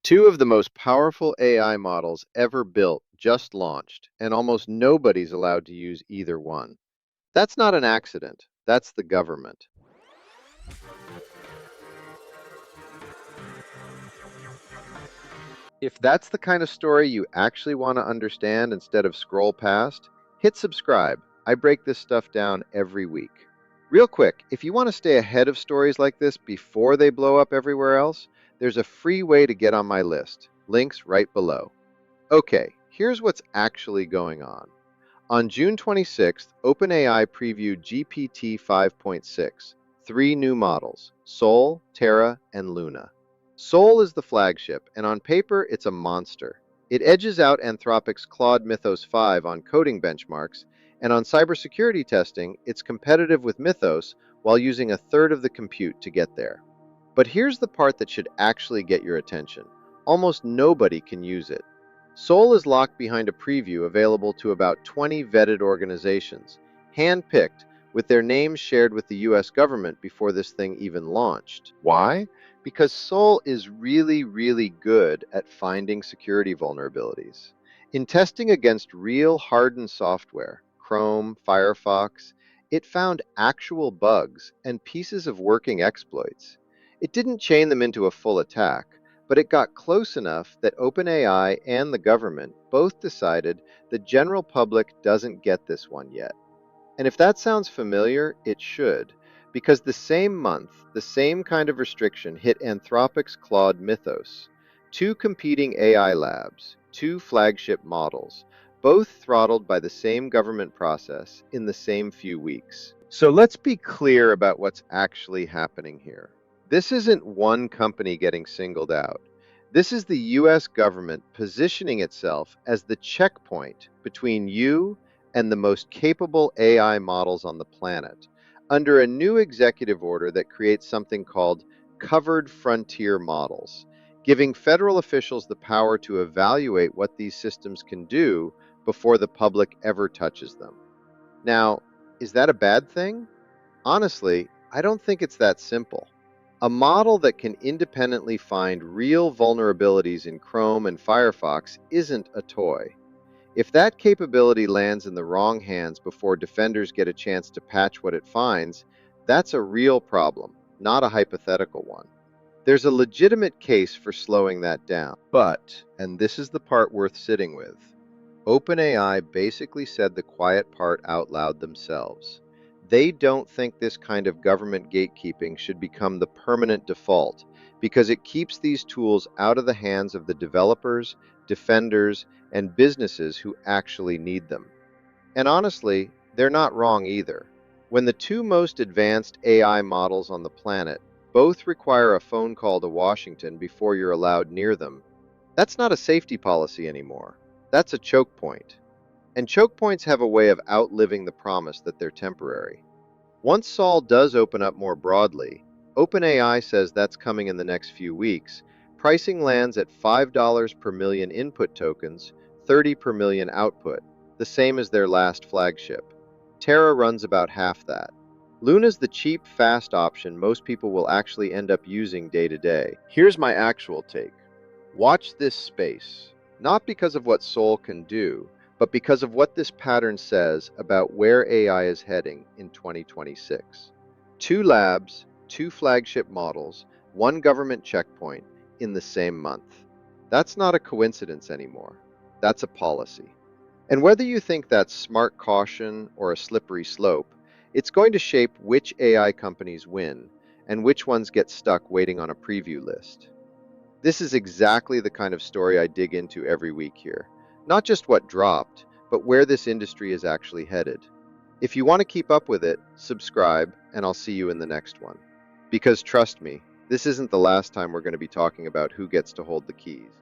Two of the most powerful AI models ever built just launched, and almost nobody's allowed to use either one. That's not an accident. That's the government. If that's the kind of story you actually want to understand instead of scroll past, hit subscribe. I break this stuff down every week. Real quick, if you want to stay ahead of stories like this before they blow up everywhere else, there's a free way to get on my list. Links right below. Okay, here's what's actually going on. On June 26th, OpenAI previewed GPT 5.6, three new models, Sol, Terra, and Luna. Sol is the flagship, and on paper, it's a monster. It edges out Anthropic's Claude Mythos 5 on coding benchmarks, and on cybersecurity testing, it's competitive with Mythos while using a third of the compute to get there. But here's the part that should actually get your attention. Almost nobody can use it. Sol is locked behind a preview available to about 20 vetted organizations, hand-picked, with their names shared with the US government before this thing even launched. Why? Because Sol is really, really good at finding security vulnerabilities. In testing against real hardened software, Chrome, Firefox, it found actual bugs and pieces of working exploits. It didn't chain them into a full attack, but it got close enough that OpenAI and the government both decided the general public doesn't get this one yet. And if that sounds familiar, it should, because the same month, the same kind of restriction hit Anthropic's Claude Mythos, two competing AI labs, two flagship models, both throttled by the same government process in the same few weeks. So let's be clear about what's actually happening here. This isn't one company getting singled out. This is the US government positioning itself as the checkpoint between you and the most capable AI models on the planet, under a new executive order that creates something called covered frontier models, giving federal officials the power to evaluate what these systems can do before the public ever touches them. Now, is that a bad thing? Honestly, I don't think it's that simple. A model that can independently find real vulnerabilities in Chrome and Firefox isn't a toy. If that capability lands in the wrong hands before defenders get a chance to patch what it finds, that's a real problem, not a hypothetical one. There's a legitimate case for slowing that down. But, and this is the part worth sitting with, OpenAI basically said the quiet part out loud themselves. They don't think this kind of government gatekeeping should become the permanent default because it keeps these tools out of the hands of the developers, defenders, and businesses who actually need them. And honestly, they're not wrong either. When the two most advanced AI models on the planet both require a phone call to Washington before you're allowed near them, that's not a safety policy anymore. That's a choke point. And choke points have a way of outliving the promise that they're temporary. Once Sol does open up more broadly, OpenAI says that's coming in the next few weeks, pricing lands at $5 per million input tokens, 30 per million output, the same as their last flagship. Terra runs about half that. Luna's the cheap, fast option most people will actually end up using day to day. Here's my actual take. Watch this space, not because of what Sol can do, but because of what this pattern says about where AI is heading in 2026. Two labs, two flagship models, one government checkpoint in the same month. That's not a coincidence anymore. That's a policy. And whether you think that's smart caution or a slippery slope, it's going to shape which AI companies win and which ones get stuck waiting on a preview list. This is exactly the kind of story I dig into every week here. Not just what dropped, but where this industry is actually headed. If you want to keep up with it, subscribe, and I'll see you in the next one. Because trust me, this isn't the last time we're going to be talking about who gets to hold the keys.